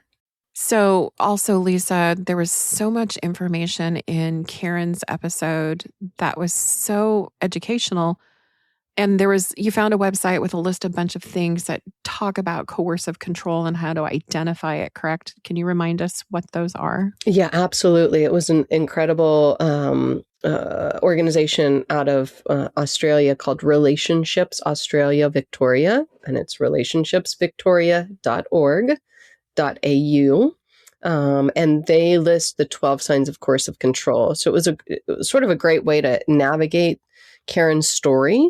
Speaker 1: So also, Lisa, there was so much information in Karin's episode that was so educational. And you found a website with a list of bunch of things that talk about coercive control and how to identify it, correct? Can you remind us what those are?
Speaker 7: Yeah, absolutely. It was an incredible organization out of Australia called Relationships Australia Victoria, and it's relationshipsvictoria.org.au. And they list the 12 signs of coercive control. So it was sort of a great way to navigate Karin's story.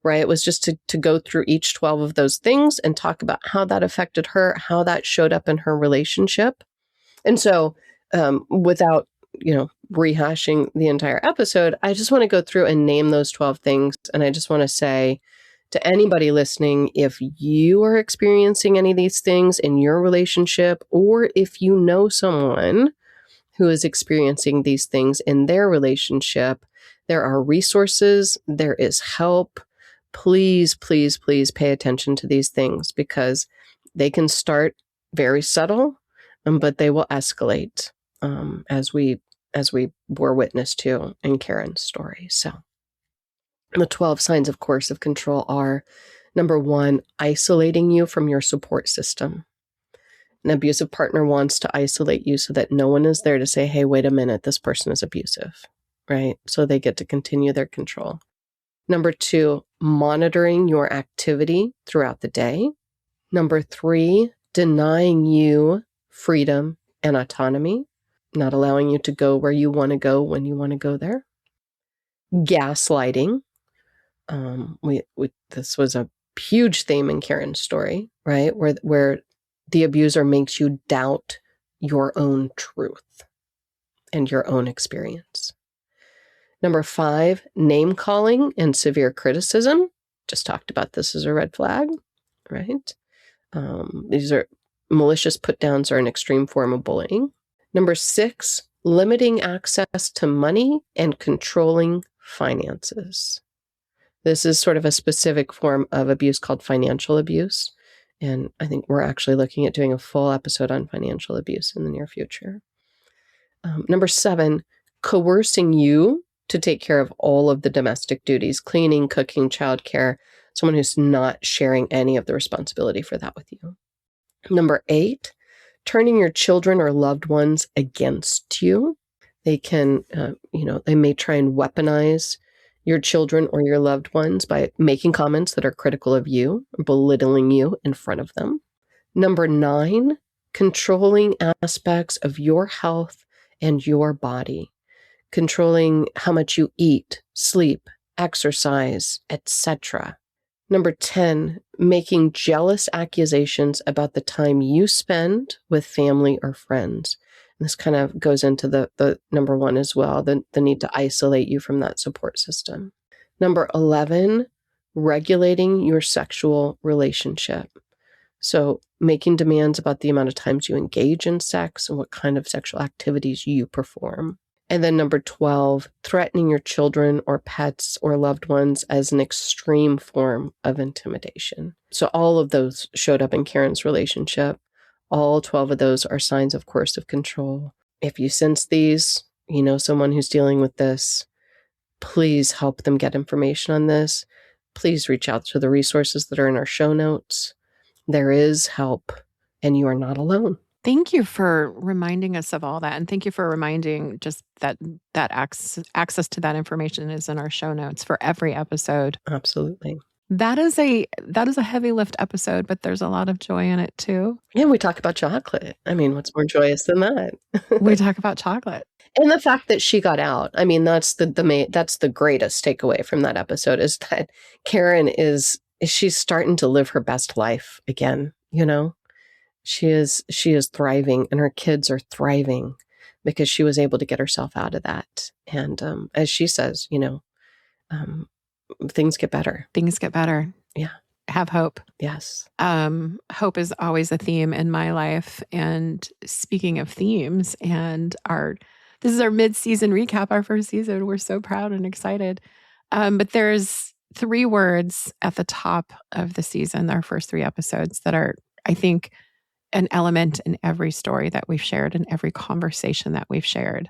Speaker 7: Right. It was just to go through each 12 of those things and talk about how that affected her, how that showed up in her relationship. And so without, rehashing the entire episode, I just want to go through and name those 12 things. And I just want to say to anybody listening, if you are experiencing any of these things in your relationship, or if you know someone who is experiencing these things in their relationship, there are resources, there is help. Please, please, please pay attention to these things, because they can start very subtle, but they will escalate as we bore witness to in Karin's story. So the 12 signs of coercive control are, number 1, isolating you from your support system. An abusive partner wants to isolate you so that no one is there to say, hey, wait a minute, this person is abusive, right? So they get to continue their control. Number 2, monitoring your activity throughout the day. Number 3, denying you freedom and autonomy, not allowing you to go where you want to go when you want to go there. Gaslighting. This was a huge theme in Karin's story, right? Where the abuser makes you doubt your own truth and your own experience. Number 5, name calling and severe criticism. Just talked about this as a red flag, right? These are malicious put downs are an extreme form of bullying. Number 6, limiting access to money and controlling finances. This is sort of a specific form of abuse called financial abuse. And I think we're actually looking at doing a full episode on financial abuse in the near future. Number 7, coercing you to take care of all of the domestic duties, cleaning, cooking, childcare, someone who's not sharing any of the responsibility for that with you. Number 8, turning your children or loved ones against you. They can, they may try and weaponize your children or your loved ones by making comments that are critical of you, or belittling you in front of them. Number 9, controlling aspects of your health and your body. Controlling how much you eat, sleep, exercise, etc. Number 10, making jealous accusations about the time you spend with family or friends. And this kind of goes into the number 1 as well, the need to isolate you from that support system. Number 11, regulating your sexual relationship. So making demands about the amount of times you engage in sex and what kind of sexual activities you perform. And then number 12, threatening your children or pets or loved ones as an extreme form of intimidation. So all of those showed up in Karin's relationship. All 12 of those are signs of coercive control. If you sense these, you know someone who's dealing with this, please help them get information on this. Please reach out to the resources that are in our show notes. There is help, and you are not alone.
Speaker 1: Thank you for reminding us of all that. And thank you for reminding just that access to that information is in our show notes for every episode.
Speaker 7: Absolutely.
Speaker 1: That is a heavy lift episode, but there's a lot of joy in it too.
Speaker 7: Yeah, we talk about chocolate. I mean, what's more joyous than that?
Speaker 1: We talk about chocolate.
Speaker 7: And the fact that she got out. I mean, that's that's the greatest takeaway from that episode, is that Karin she's starting to live her best life again, you know? She is thriving, and her kids are thriving because she was able to get herself out of that. And as she says, you know, things get better.
Speaker 1: Things get better.
Speaker 7: Yeah.
Speaker 1: Have hope.
Speaker 7: Yes.
Speaker 1: Hope is always a theme in my life. And speaking of themes, this is our mid-season recap, our first season. We're so proud and excited. But there's 3 words at the top of the season, our first 3 episodes, that are, I think, an element in every story that we've shared and every conversation that we've shared.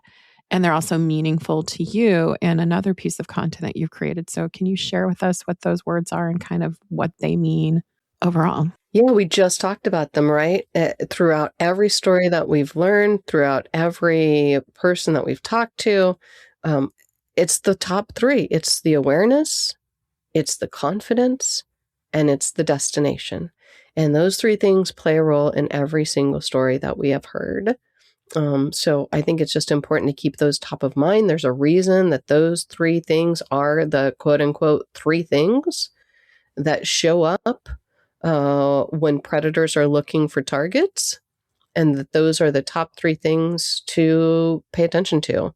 Speaker 1: And they're also meaningful to you and another piece of content that you've created. So can you share with us what those words are and kind of what they mean overall?
Speaker 7: Yeah, we just talked about them, right? Throughout every story that we've learned, throughout every person that we've talked to, it's the top 3. It's the awareness, it's the confidence, and it's the destination. And those 3 things play a role in every single story that we have heard. So I think it's just important to keep those top of mind. There's a reason that those 3 things are the quote unquote 3 things that show up when predators are looking for targets, and that those are the top 3 things to pay attention to.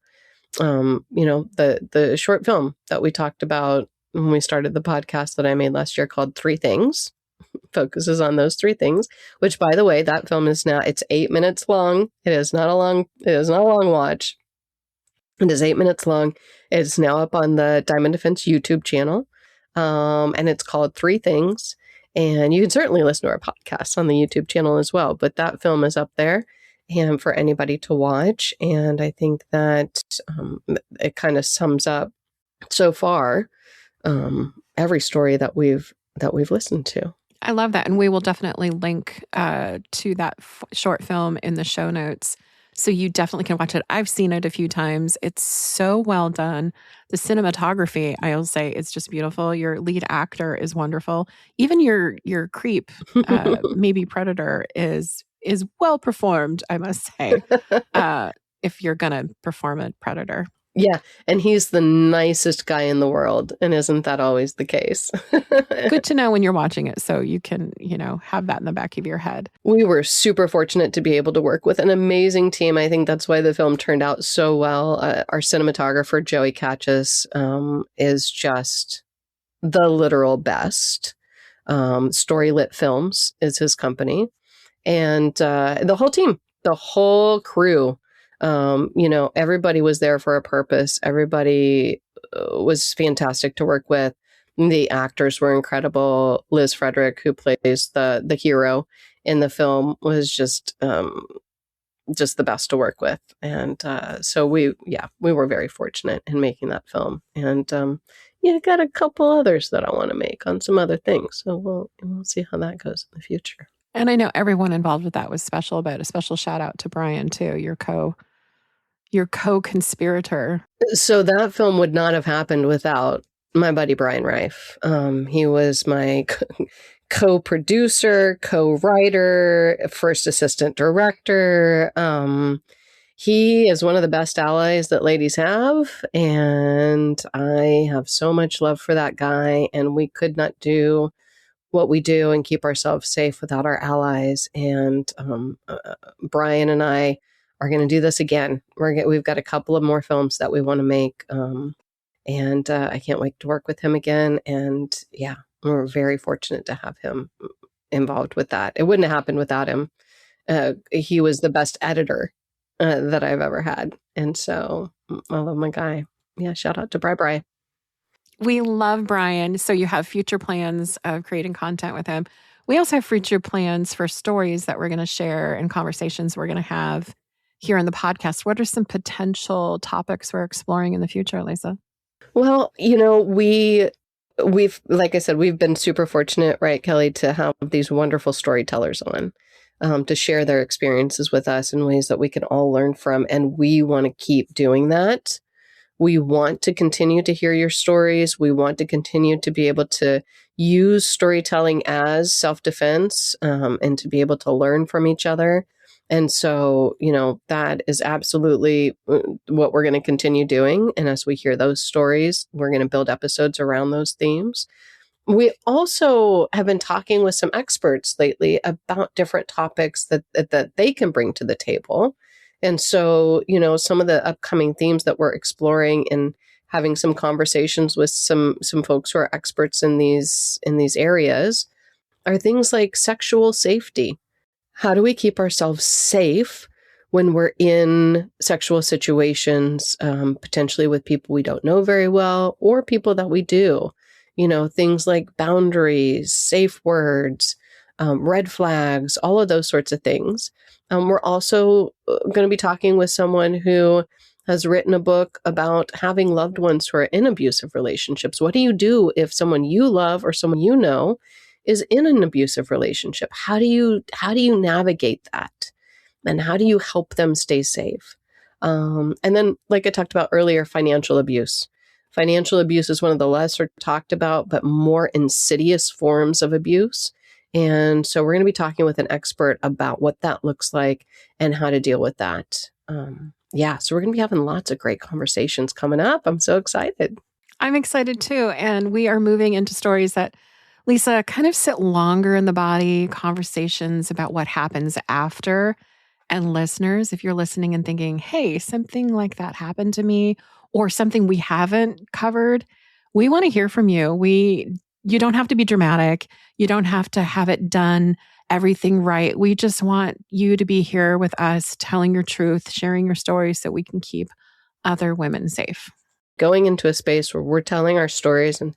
Speaker 7: You know, the short film that we talked about when we started the podcast that I made last year called 3 Things focuses on those 3 things, which, by the way, that film is now, it's 8 minutes long. It is not a long watch. It is 8 minutes long. It's now up on the Diamond Defense YouTube channel. And it's called 3 Things. And you can certainly listen to our podcast on the YouTube channel as well. But that film is up there and for anybody to watch. And I think that it kind of sums up so far every story that we've listened to.
Speaker 1: I love that. And we will definitely link to that short film in the show notes. So you definitely can watch it. I've seen it a few times. It's so well done. The cinematography, I will say, it's just beautiful. Your lead actor is wonderful. Even your creep, maybe predator, is well performed, I must say, if you're going to perform a predator.
Speaker 7: Yeah, and he's the nicest guy in the world, and isn't that always the case?
Speaker 1: Good to know when you're watching it, so you can, have that in the back of your head.
Speaker 7: We were super fortunate to be able to work with an amazing team. I think that's why the film turned out so well. Our cinematographer, Joey Catchus, is just the literal best. Storylit Films is his company. And the whole team, the whole crew, everybody was there for a purpose. Everybody was fantastic to work with. The actors were incredible. Liz Frederick, who plays the hero in the film, was just the best to work with. And so we were very fortunate in making that film. And got a couple others that I want to make on some other things. So we'll see how that goes in the future.
Speaker 1: And I know everyone involved with that was special, but a special shout out to Brian too, your co-conspirator.
Speaker 7: So that film would not have happened without my buddy Brian Reif. He was my co-producer, co-writer, first assistant director. He is one of the best allies that ladies have, and I have so much love for that guy, and we could not do what we do and keep ourselves safe without our allies. And Brian and I are going to do this again. We've got a couple of more films that we want to make, and I can't wait to work with him again. And yeah, we're very fortunate to have him involved with that. It wouldn't have happened without him. He was the best editor that I've ever had, and so I love my guy. Yeah, shout out to Bri.
Speaker 1: We love Brian. So you have future plans of creating content with him. We also have future plans for stories that we're going to share and conversations we're going to have here in the podcast. What are some potential topics we're exploring in the future, Lisa?
Speaker 7: Well, we've, like I said, we've been super fortunate, right, Kelly, to have these wonderful storytellers on, to share their experiences with us in ways that we can all learn from. And we want to keep doing that. We want to continue to hear your stories. We want to continue to be able to use storytelling as self-defense, and to be able to learn from each other. And so, that is absolutely what we're going to continue doing. And as we hear those stories, we're going to build episodes around those themes. We also have been talking with some experts lately about different topics that they can bring to the table. And so, some of the upcoming themes that we're exploring and having some conversations with some folks who are experts in these areas are things like sexual safety. How do we keep ourselves safe when we're in sexual situations, potentially with people we don't know very well or people that we do? Things like boundaries, safe words, red flags, all of those sorts of things. We're also going to be talking with someone who has written a book about having loved ones who are in abusive relationships. What do you do if someone you love or someone you know is in an abusive relationship? How do you navigate that? And how do you help them stay safe? And then, like I talked about earlier, financial abuse. Financial abuse is one of the lesser talked about, but more insidious forms of abuse. And so we're going to be talking with an expert about what that looks like and how to deal with that. So we're going to be having lots of great conversations coming up. I'm so excited.
Speaker 1: I'm excited too. And we are moving into stories that, Lisa, kind of sit longer in the body, conversations about what happens after. And listeners, if you're listening and thinking, hey, something like that happened to me, or something we haven't covered, we want to hear from you. You don't have to be dramatic. You don't have to have it done everything right. We just want you to be here with us, telling your truth, sharing your stories so we can keep other women safe.
Speaker 7: Going into a space where we're telling our stories and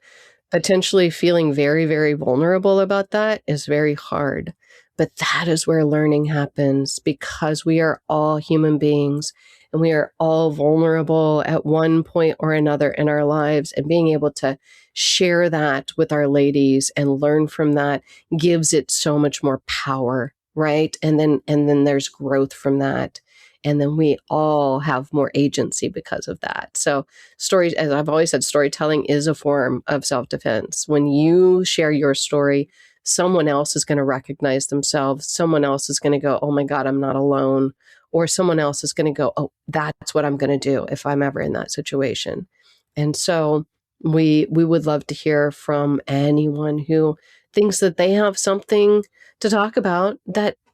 Speaker 7: potentially feeling very, very vulnerable about that is very hard. But that is where learning happens, because we are all human beings and we are all vulnerable at one point or another in our lives. And being able to share that with our ladies and learn from that gives it so much more power, right? And then there's growth from that. And then we all have more agency because of that. So stories, as I've always said, storytelling is a form of self-defense. When you share your story, someone else is going to recognize themselves. Someone else is going to go, oh my God, I'm not alone. Or someone else is going to go, oh, that's what I'm going to do if I'm ever in that situation. And so we would love to hear from anyone who thinks that they have something to talk about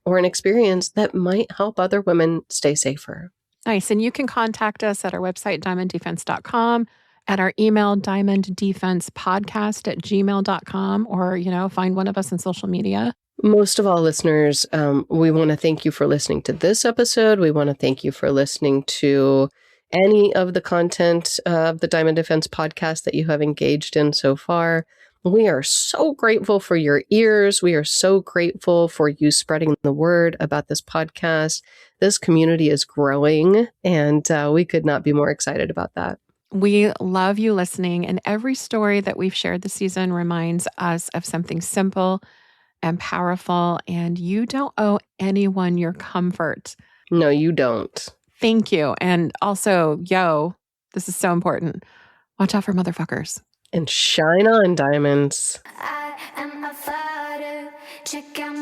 Speaker 7: or an experience that might help other women stay safer.
Speaker 1: Nice. And you can contact us at our website, diamonddefense.com, at our email, diamonddefensepodcast@gmail.com, or, find one of us on social media.
Speaker 7: Most of all, listeners, we want to thank you for listening to this episode. We want to thank you for listening to any of the content of the Diamond Defense podcast that you have engaged in so far. We are so grateful for your ears. We are so grateful for you spreading the word about this podcast. This community is growing, and we could not be more excited about that.
Speaker 1: We love you listening, and every story that we've shared this season reminds us of something simple and powerful, and you don't owe anyone your comfort.
Speaker 7: No, you don't.
Speaker 1: Thank you. And also, this is so important. Watch out for motherfuckers.
Speaker 7: And shine on, diamonds.
Speaker 2: I am a fighter. Check out